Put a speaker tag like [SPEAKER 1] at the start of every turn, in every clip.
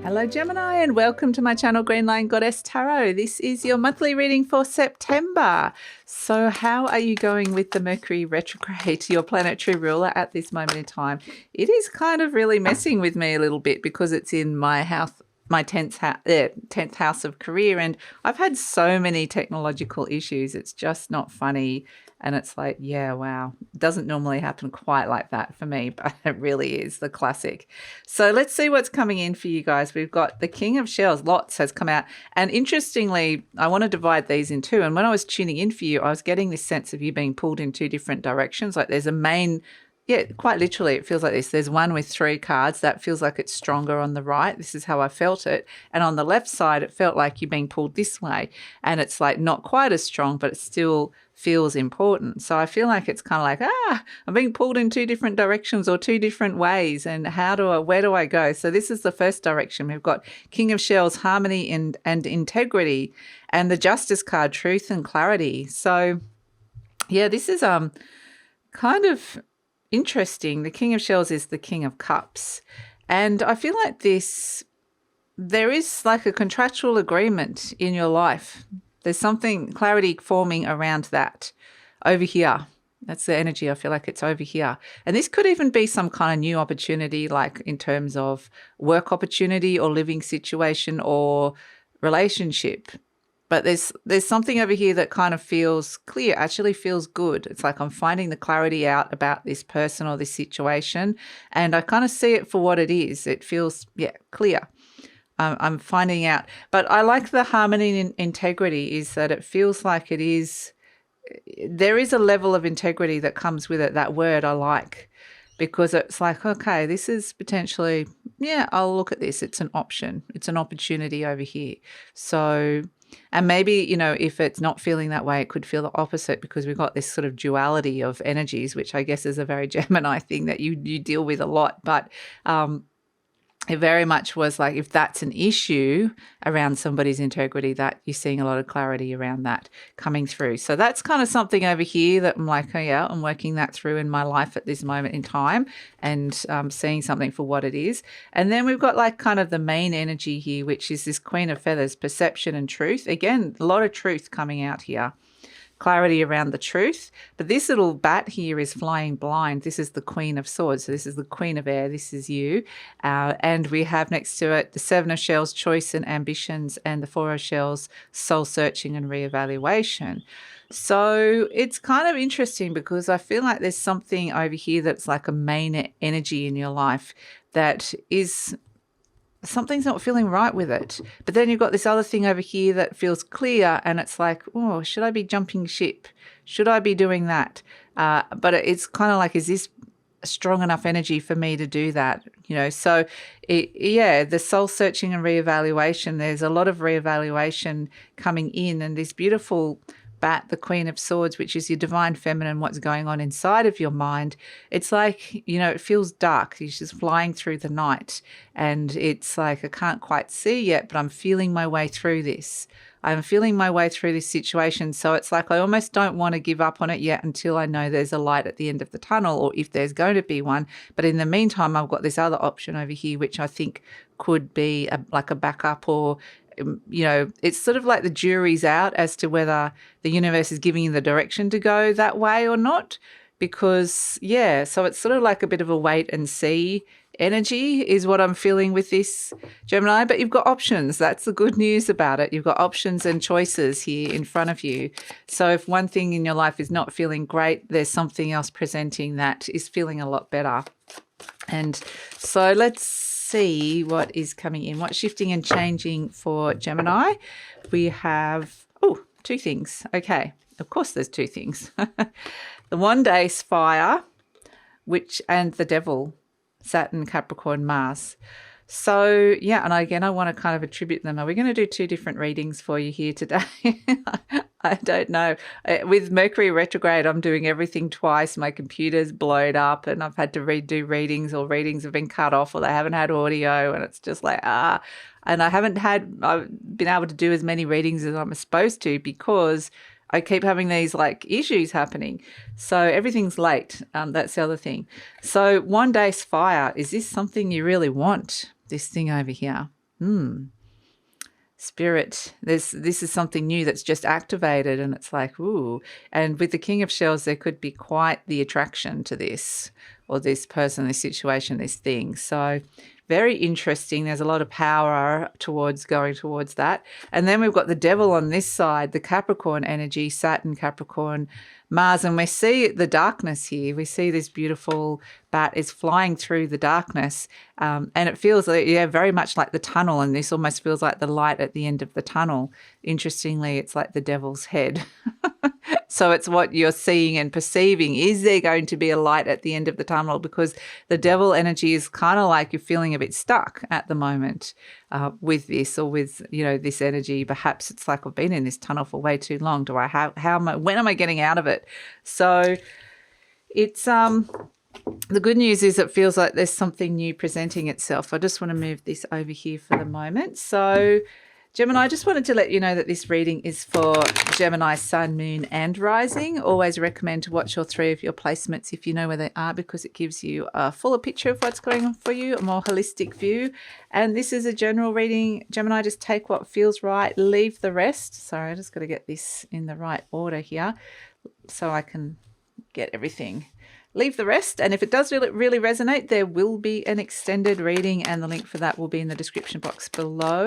[SPEAKER 1] Hello Gemini and welcome to my channel Green Line Goddess Tarot. This is your monthly reading for September. So how are you going with the Mercury retrograde, your planetary ruler at this moment in time? It is kind of really messing with me a little bit because it's in my house, my 10th house of career, and I've had so many technological issues. It's just not funny. And it's like, yeah, wow. It doesn't normally happen quite like that for me, but it really is the classic. So let's see what's coming in for you guys. We've got the King of Shells, lots has come out. And interestingly, I want to divide these in two. And when I was tuning in for you, I was getting this sense of you being pulled in two different directions. Like there's a main, yeah, quite literally, it feels like this. There's one with 3 cards. That feels like it's stronger on the right. This is how I felt it. And on the left side, it felt like you're being pulled this way. And it's like not quite as strong, but it still feels important. So I feel like it's kind of like, I'm being pulled in 2 different directions or 2 different ways. And where do I go? So this is the first direction. We've got King of Shells, harmony and integrity, and the Justice card, truth and clarity. So yeah, this is kind of interesting. The King of Shells is the King of Cups. And I feel like there is like a contractual agreement in your life. There's something, clarity forming around that over here. That's the energy. I feel like it's over here. And this could even be some kind of new opportunity, like in terms of work opportunity or living situation or relationship. But there's something over here that kind of feels clear, actually feels good. It's like I'm finding the clarity out about this person or this situation, and I kind of see it for what it is. It feels, yeah, clear. I'm finding out. But I like the harmony and integrity is that it feels like there is a level of integrity that comes with it. That word I like, because it's like, okay, this is potentially, yeah, I'll look at this. It's an option. It's an opportunity over here. So, and maybe, if it's not feeling that way, it could feel the opposite because we've got this sort of duality of energies, which I guess is a very Gemini thing that you deal with a lot. But it very much was like, if that's an issue around somebody's integrity, that you're seeing a lot of clarity around that coming through. So that's kind of something over here that I'm like, oh yeah, I'm working that through in my life at this moment in time and seeing something for what it is. And then we've got like kind of the main energy here, which is this Queen of Feathers, perception and truth. Again, a lot of truth coming out here. Clarity around the truth. But this little bat here is flying blind. This is the Queen of Swords. So this is the Queen of Air. This is you. And we have next to it the 7 of Shells, choice and ambitions, and the 4 of Shells, soul searching and reevaluation. So it's kind of interesting because I feel like there's something over here that's like a main energy in your life that is something's not feeling right with it. But then you've got this other thing over here that feels clear, and it's like, oh, should I be jumping ship? Should I be doing that? But it's kind of like, is this strong enough energy for me to do that? So the soul searching and reevaluation, there's a lot of reevaluation coming in, and this beautiful bat, the Queen of Swords, which is your divine feminine, what's going on inside of your mind. It's like, it feels dark. You're just flying through the night, and it's like, I can't quite see yet, but I'm feeling my way through this. I'm feeling my way through this situation. So it's like, I almost don't want to give up on it yet until I know there's a light at the end of the tunnel, or if there's going to be one. But in the meantime, I've got this other option over here, which I think could be like a backup, or it's sort of like the jury's out as to whether the universe is giving you the direction to go that way or not. Because, so it's sort of like a bit of a wait and see energy is what I'm feeling with this, Gemini. But you've got options. That's the good news about it. You've got options and choices here in front of you. So if one thing in your life is not feeling great, there's something else presenting that is feeling a lot better. And so let's see what is coming in, what's shifting and changing for Gemini. We have 2 things. Okay, of course there's 2 things. The 1 day fire, and the devil, Saturn, Capricorn, Mars. So yeah, and again, I want to kind of attribute them. Are we going to do 2 different readings for you here today? I don't know. With Mercury retrograde, I'm doing everything twice. My computer's blown up, and I've had to redo readings, or readings have been cut off, or they haven't had audio, and it's just like, and I've been able to do as many readings as I'm supposed to because I keep having these like issues happening. So everything's late. That's the other thing. So 1 day's fire, is this something you really want? This thing over here. Spirit, this is something new that's just activated, and it's like, ooh. And with the King of Shells, there could be quite the attraction to this, or this person, this situation, this thing. So very interesting. There's a lot of power towards going towards that. And then we've got the Devil on this side, the Capricorn energy, Saturn, Capricorn, Mars, and we see the darkness here. We see this beautiful bat is flying through the darkness, and it feels like, yeah, very much like the tunnel, and this almost feels like the light at the end of the tunnel. Interestingly, it's like the devil's head. So it's what you're seeing and perceiving. Is there going to be a light at the end of the tunnel? Because the devil energy is kind of like you're feeling a bit stuck at the moment with this, or with, you know, this energy. Perhaps it's like, I've been in this tunnel for way too long. When am I getting out of it? So it's the good news is it feels like there's something new presenting itself. I just want to move this over here for the moment. So Gemini, I just wanted to let you know that this reading is for Gemini, Sun, Moon and Rising. Always recommend to watch all three of your placements if you know where they are, because it gives you a fuller picture of what's going on for you, a more holistic view. And this is a general reading. Gemini, just take what feels right, leave the rest. Sorry, I just got to get this in the right order here so I can get everything. Leave the rest, and if it does really resonate, there will be an extended reading, and the link for that will be in the description box below,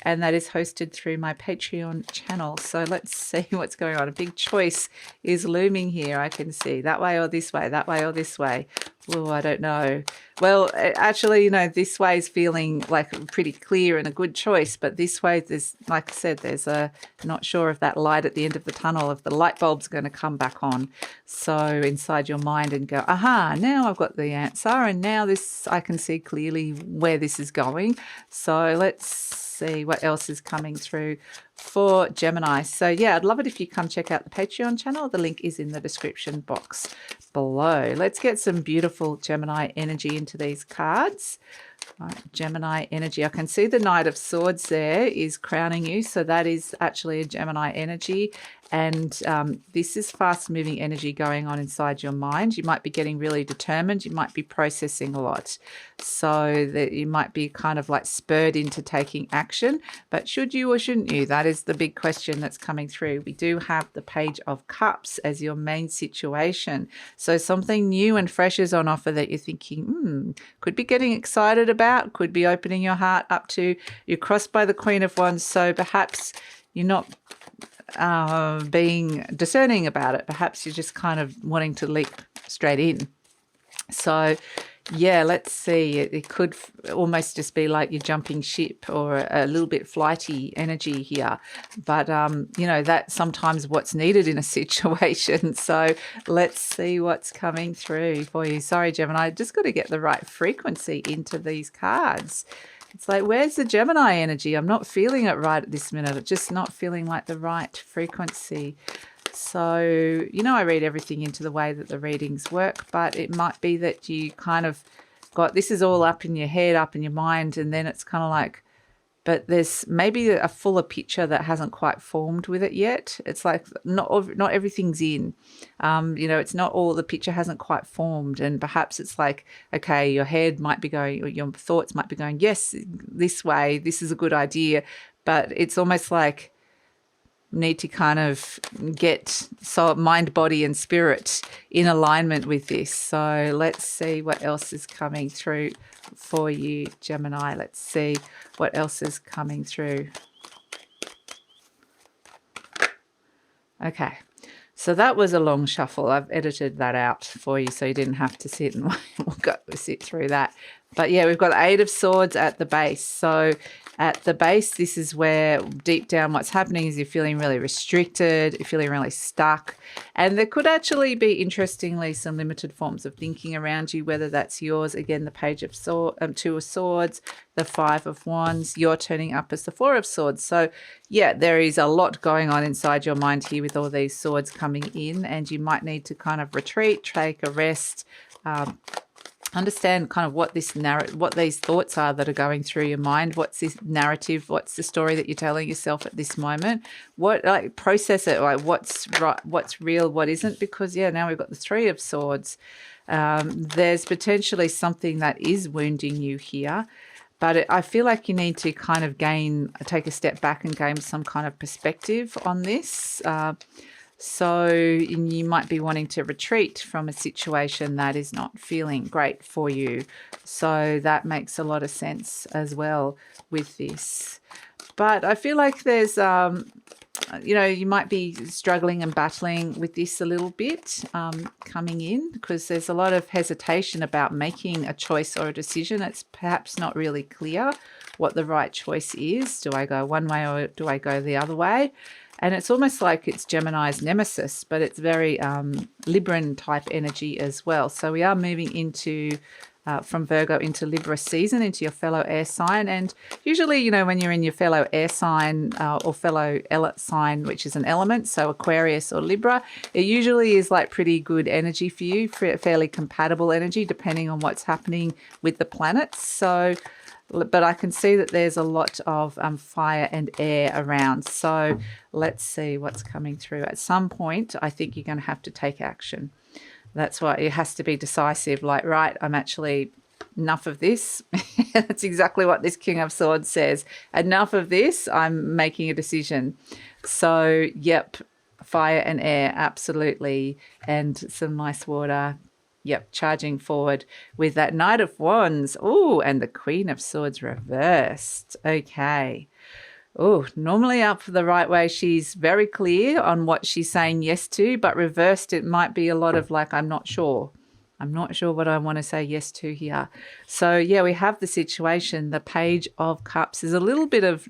[SPEAKER 1] and that is hosted through my Patreon channel. So let's see what's going on. A big choice is looming here. I can see that way or this way, that way or this way. Oh, I don't know. Well, actually, you know, this way is feeling like pretty clear and a good choice, but this way, there's, like I said, there's not sure if that light at the end of the tunnel, if the light bulb's going to come back on. So inside your mind and go, aha, now I've got the answer, and now this, I can see clearly where this is going. So let's see what else is coming through for Gemini. So yeah, I'd love it if you come check out the Patreon channel. The link is in the description box below. Let's get some beautiful Gemini energy into these cards. Right, Gemini energy. I can see the Knight of Swords there is crowning you. So that is actually a Gemini energy. And this is fast moving energy going on inside your mind. You might be getting really determined. You might be processing a lot. So that you might be kind of like spurred into taking action. But should you or shouldn't you? That is the big question that's coming through. We do have the Page of Cups as your main situation. So something new and fresh is on offer that you're thinking, could be getting excited about, could be opening your heart up to. You're crossed by the Queen of Wands. So perhaps you're not being discerning about it. Perhaps you're just kind of wanting to leap straight in. So yeah, let's see. It could almost just be like you're jumping ship, or a little bit flighty energy here. But, you know, that's sometimes what's needed in a situation. So let's see what's coming through for you. Sorry, Gemini, I just got to get the right frequency into these cards. It's like, where's the Gemini energy? I'm not feeling it right at this minute. It's just not feeling like the right frequency. So, you know, I read everything into the way that the readings work, but it might be that you kind of got, this is all up in your head, up in your mind, and then it's kind of like, but there's maybe a fuller picture that hasn't quite formed with it yet. It's like not everything's in. You know, it's not all, the picture hasn't quite formed, and perhaps it's like, okay, your head might be going, or your thoughts might be going, yes, this way, this is a good idea, but it's almost like need to kind of get mind, body and spirit in alignment with this. So let's see what else is coming through for you, Gemini. Let's see what else is coming through. Okay, so that was a long shuffle. I've edited that out for you so you didn't have to sit and sit through that. But yeah, we've got the Eight of Swords at the base. So at the base, this is where deep down what's happening is you're feeling really restricted, you're feeling really stuck. And there could actually be, interestingly, some limited forms of thinking around you, whether that's yours, again, the Page of Swords, Two of Swords, the Five of Wands, you're turning up as the Four of Swords. So yeah, there is a lot going on inside your mind here with all these swords coming in, and you might need to kind of retreat, take a rest, understand kind of what this what these thoughts are that are going through your mind. What's this narrative? What's the story that you're telling yourself at this moment? What, like, process it, like what's right, what's real, what isn't, because yeah, now we've got the Three of Swords. There's potentially something that is wounding you here, But I feel like you need to kind of take a step back and gain some kind of perspective on this. So you might be wanting to retreat from a situation that is not feeling great for you. So that makes a lot of sense as well with this. But I feel like there's, you might be struggling and battling with this a little bit coming in, because there's a lot of hesitation about making a choice or a decision. It's perhaps not really clear what the right choice is. Do I go one way or do I go the other way? And it's almost like it's Gemini's nemesis, but it's very Libran type energy as well. So we are moving into from Virgo into Libra season, into your fellow air sign. And usually, when you're in your fellow air sign or fellow sign, which is an element, so Aquarius or Libra, it usually is like pretty good energy for you, fairly compatible energy, depending on what's happening with the planets. So, but I can see that there's a lot of fire and air around. So let's see what's coming through. At some point, I think you're going to have to take action. That's why it has to be decisive, like, right, I'm actually enough of this. That's exactly what this King of Swords says. Enough of this, I'm making a decision. So, yep, fire and air, absolutely. And some nice water. Yep, charging forward with that Knight of Wands. Oh, and the Queen of Swords reversed. Okay. Oh, normally up the right way, she's very clear on what she's saying yes to, but reversed, it might be a lot of like, I'm not sure. I'm not sure what I want to say yes to here. So, yeah, we have the situation. The Page of Cups. There's a little bit of,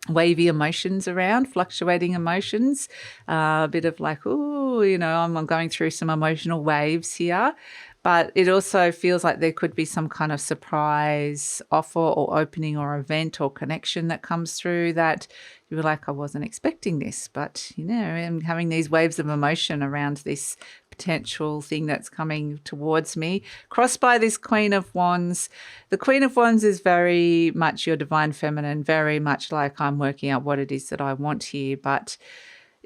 [SPEAKER 1] wavy emotions around, fluctuating emotions, a bit of like, I'm going through some emotional waves here. But it also feels like there could be some kind of surprise offer or opening or event or connection that comes through that you were like, I wasn't expecting this. But, I'm having these waves of emotion around this potential thing that's coming towards me. Crossed by this Queen of Wands. The Queen of Wands is very much your divine feminine, very much like I'm working out what it is that I want here. But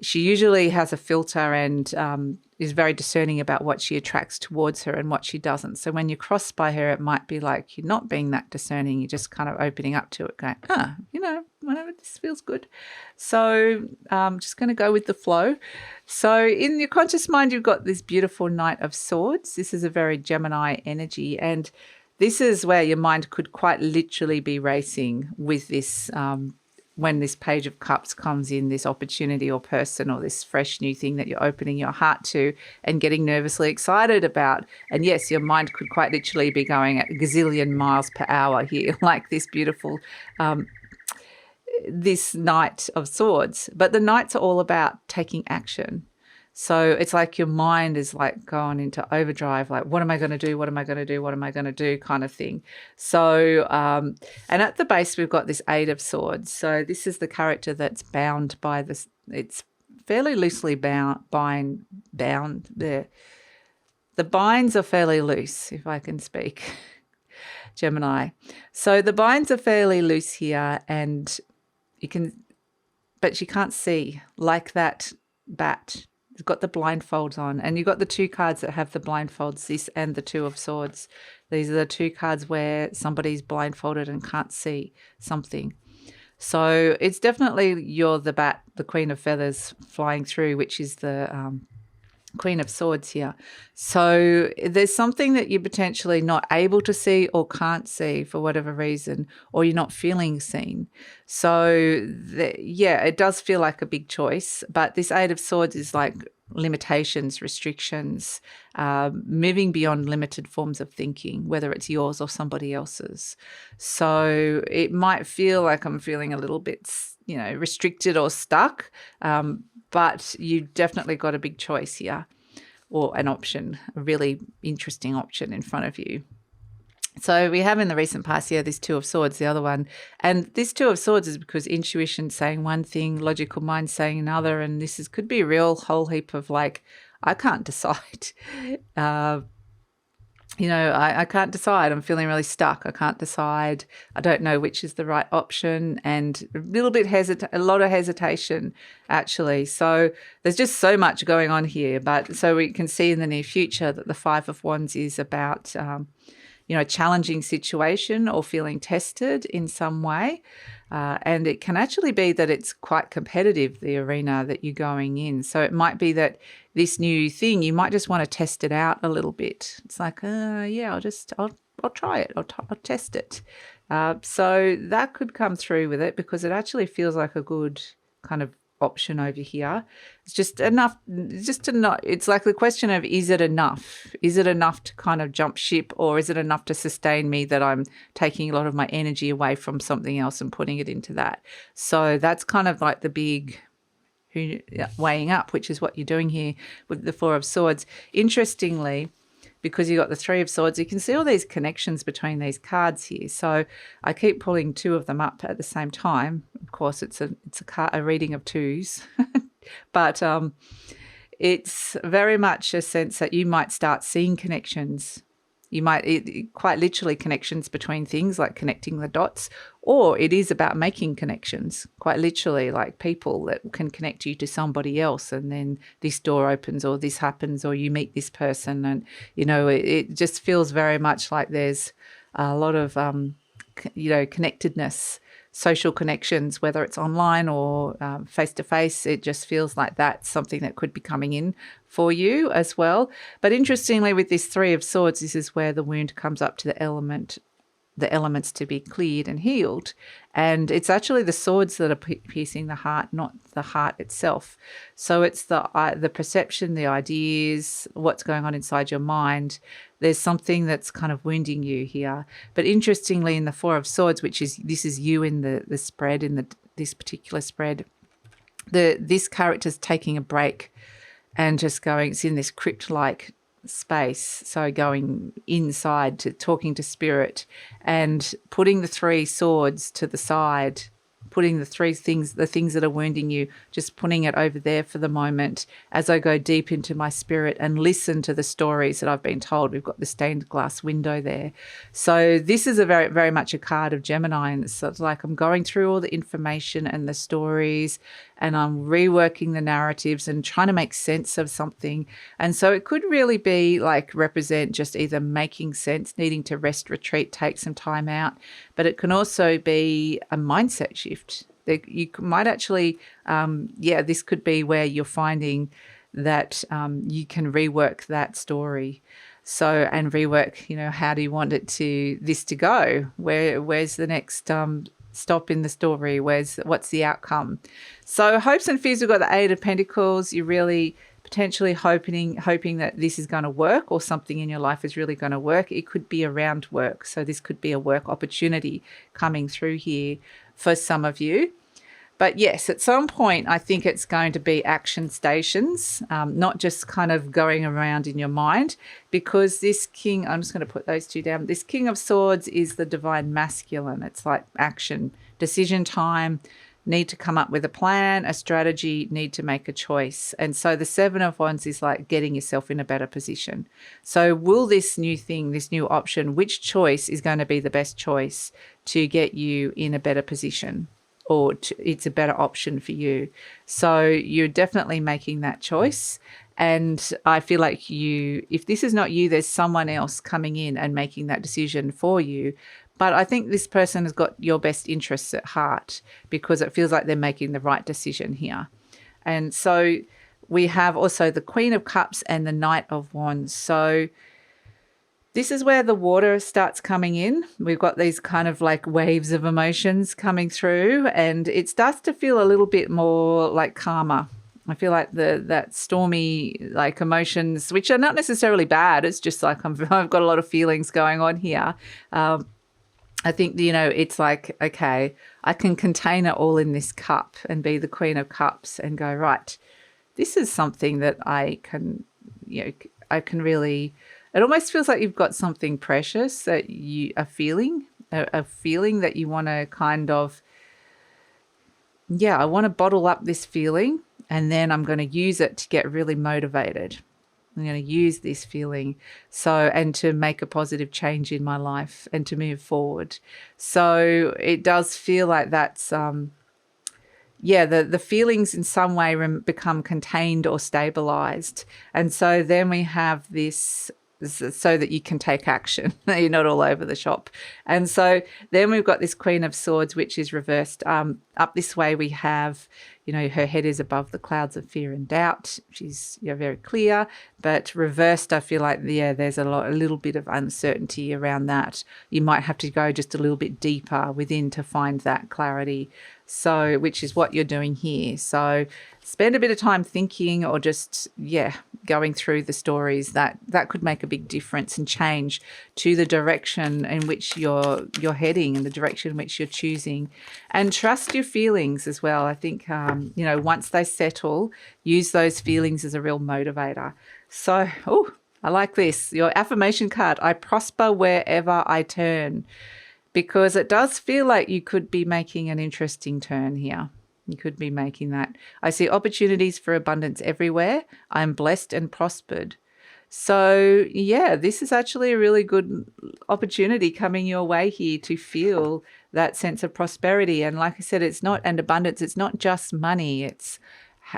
[SPEAKER 1] she usually has a filter and is very discerning about what she attracts towards her and what she doesn't. So when you're crossed by her, it might be like you're not being that discerning. You're just kind of opening up to it, going, whatever, this feels good. So I'm just going to go with the flow. So in your conscious mind, you've got this beautiful Knight of Swords. This is a very Gemini energy. And this is where your mind could quite literally be racing with this when this Page of Cups comes in, this opportunity or person or this fresh new thing that you're opening your heart to and getting nervously excited about. And yes, your mind could quite literally be going at a gazillion miles per hour here, like this beautiful, this Knight of Swords. But the Knights are all about taking action. So it's like your mind is like going into overdrive, like, what am I going to do? What am I going to do? What am I going to do? Kind of thing. So, and at the base, we've got this Eight of Swords. So this is the character that's bound by this. It's fairly loosely bound there. The binds are fairly loose, if I can speak, Gemini. So the binds are fairly loose here, and but you can't see, like that bat. You've got the blindfolds on, and you've got the two cards that have the blindfolds, this and the Two of Swords. These are the two cards where somebody's blindfolded and can't see something. So it's definitely you're the bat, the Queen of Feathers flying through, which is the Queen of Swords here. So there's something that you're potentially not able to see or can't see for whatever reason, or you're not feeling seen. So it does feel like a big choice, but this Eight of Swords is like limitations, restrictions, moving beyond limited forms of thinking, whether it's yours or somebody else's. So it might feel like I'm feeling a little bit, restricted or stuck, but you definitely got a big choice here, or an option, a really interesting option in front of you. So we have in the recent past here this Two of Swords, the other one. And this Two of Swords is because intuition saying one thing, logical mind saying another, and could be a real whole heap of like, I can't decide. I can't decide. I'm feeling really stuck. I can't decide. I don't know which is the right option, and a lot of hesitation actually. So there's just so much going on here. But so we can see in the near future that the Five of Wands is about challenging situation or feeling tested in some way. And it can actually be that it's quite competitive, the arena that you're going in. So it might be that this new thing, you might just want to test it out a little bit. It's like, yeah, I'll try it. I'll test it. So that could come through with it, because it actually feels like a good kind of option over here. It's just enough, it's like the question of, is it enough? Is it enough to kind of jump ship, or is it enough to sustain me that I'm taking a lot of my energy away from something else and putting it into that? So that's kind of like the big weighing up, which is what you're doing here with the Four of Swords. Interestingly, because you got the Three of Swords, you can see all these connections between these cards here. So I keep pulling two of them up at the same time. Of course, it's a reading of twos, but it's very much a sense that you might start seeing connections. You might quite literally connections between things, like connecting the dots, or it is about making connections, quite literally, like people that can connect you to somebody else, and then this door opens, or this happens, or you meet this person, and it just feels very much like there's a lot of connectedness, social connections, whether it's online or face-to-face. It just feels like that's something that could be coming in for you as well. But interestingly, with this Three of Swords, this is where the wound comes up to the elements to be cleared and healed. And it's actually the swords that are piercing the heart, not the heart itself. So it's the perception, the ideas, what's going on inside your mind. There's something that's kind of wounding you here. But interestingly, in the Four of Swords, this is you in the spread, in this particular spread, this character's taking a break and just going, it's in this crypt-like space, so going inside, to talking to spirit and putting the three swords to the side, putting the things that are wounding you, just putting it over there for the moment as I go deep into my spirit and listen to the stories that I've been told. We've got the stained glass window there. So this is a very, very much a card of Gemini, and it's like I'm going through all the information and the stories, and I'm reworking the narratives and trying to make sense of something. And so it could really be like represent just either making sense, needing to rest, retreat, take some time out, but it can also be a mindset shift. You might actually, this could be where you're finding that you can rework that story. So, and rework, how do you want this to go? Where's the next stop in the story? What's the outcome? So hopes and fears, we've got the Eight of Pentacles. You're really potentially hoping that this is going to work, or something in your life is really going to work. It could be around work. So this could be a work opportunity coming through here for some of you. But yes, at some point, I think it's going to be action stations, not just kind of going around in your mind, because this king, I'm just going to put those two down. This King of Swords is the divine masculine. It's like action, decision time, need to come up with a plan, a strategy, need to make a choice. And so the Seven of Wands is like getting yourself in a better position. So will this new thing, this new option, which choice is going to be the best choice to get you in a better position? Or it's a better option for you. So you're definitely making that choice. And I feel like if this is not you, there's someone else coming in and making that decision for you. But I think this person has got your best interests at heart, because it feels like they're making the right decision here. And so we have also the Queen of Cups and the Knight of Wands. So this is where the water starts coming in. We've got these kind of like waves of emotions coming through, and it starts to feel a little bit more like calmer. I feel like that stormy like emotions, which are not necessarily bad. It's just like I've got a lot of feelings going on here. I think, it's like, okay, I can contain it all in this cup and be the Queen of Cups and go, right, this is something that I can really, it almost feels like you've got something precious that you are feeling, a feeling that you want to kind of, I want to bottle up this feeling, and then I'm going to use it to get really motivated. I'm going to use this feeling and to make a positive change in my life and to move forward. So it does feel like that's, the feelings in some way become contained or stabilized. And so then we have this so that you can take action. You're not all over the shop. And so then we've got this Queen of Swords, which is reversed. Up this way we have, her head is above the clouds of fear and doubt. She's very clear, but reversed, I feel like, there's a little bit of uncertainty around that. You might have to go just a little bit deeper within to find that clarity. So, which is what you're doing here. So spend a bit of time thinking, or just, going through the stories. That could make a big difference and change to the direction in which you're heading and the direction in which you're choosing. And trust your feelings as well. I think, once they settle, use those feelings as a real motivator. So, I like this. Your affirmation card, I prosper wherever I turn. Because it does feel like you could be making an interesting turn here. You could be making that. I see opportunities for abundance everywhere. I'm blessed and prospered. So, this is actually a really good opportunity coming your way here to feel that sense of prosperity. And like I said, and abundance, it's not just money. It's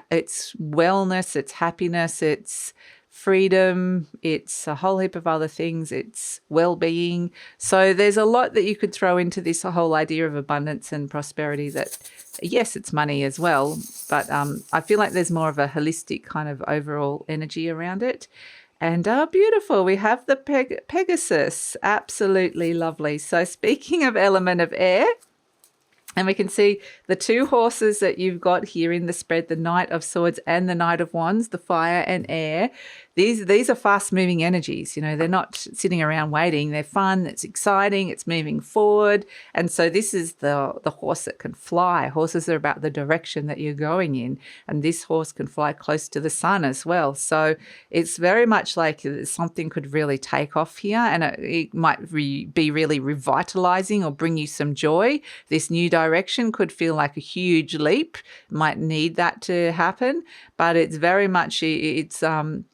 [SPEAKER 1] wellness, it's happiness, it's freedom, it's a whole heap of other things, it's well-being. So there's a lot that you could throw into this whole idea of abundance and prosperity. That, yes, it's money as well, but I feel like there's more of a holistic kind of overall energy around it. And beautiful, we have the Pegasus. Absolutely lovely. So speaking of element of air, and we can see the two horses that you've got here in the spread, the Knight of Swords and the Knight of Wands, the fire and air. These are fast-moving energies. They're not sitting around waiting. They're fun. It's exciting. It's moving forward. And so this is the horse that can fly. Horses are about the direction that you're going in. And this horse can fly close to the sun as well. So it's very much like something could really take off here, and it might be really revitalizing or bring you some joy. This new direction could feel like a huge leap. Might need that to happen, but it's very much, it's kind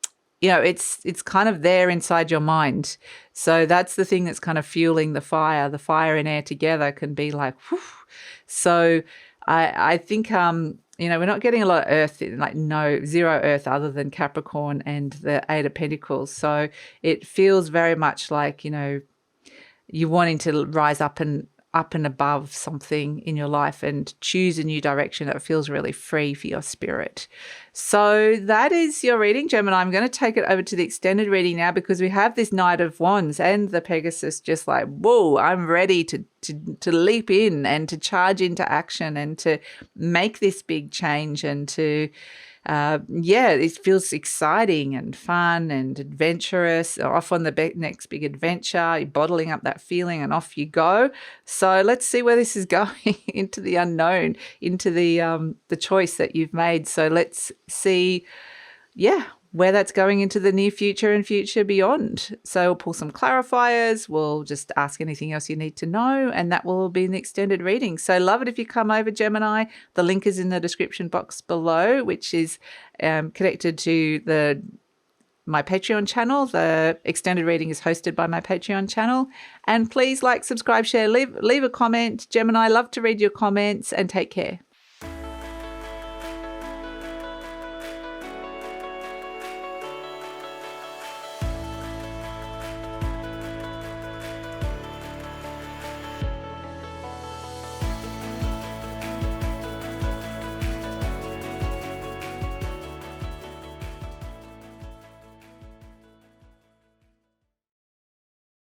[SPEAKER 1] of there inside your mind. So that's the thing that's kind of fueling the fire. The fire and air together can be like, whew. So I think, we're not getting a lot of earth, zero earth other than Capricorn and the Eight of Pentacles. So it feels very much like, you're wanting to rise up and above something in your life and choose a new direction that feels really free for your spirit. So that is your reading, Gemini. I'm going to take it over to the extended reading now, because we have this Knight of Wands and the Pegasus just like, whoa, I'm ready to leap in and to charge into action and to make this big change and to it feels exciting and fun and adventurous. Off on the next big adventure, you're bottling up that feeling and off you go. So let's see where this is going, into the unknown, into the choice that you've made. So let's see, where that's going into the near future and future beyond. So we'll pull some clarifiers. We'll just ask anything else you need to know, and that will be an extended reading. So love it if you come over, Gemini. The link is in the description box below, which is connected to my Patreon channel. The extended reading is hosted by my Patreon channel. And please like, subscribe, share, leave a comment. Gemini, love to read your comments, and take care.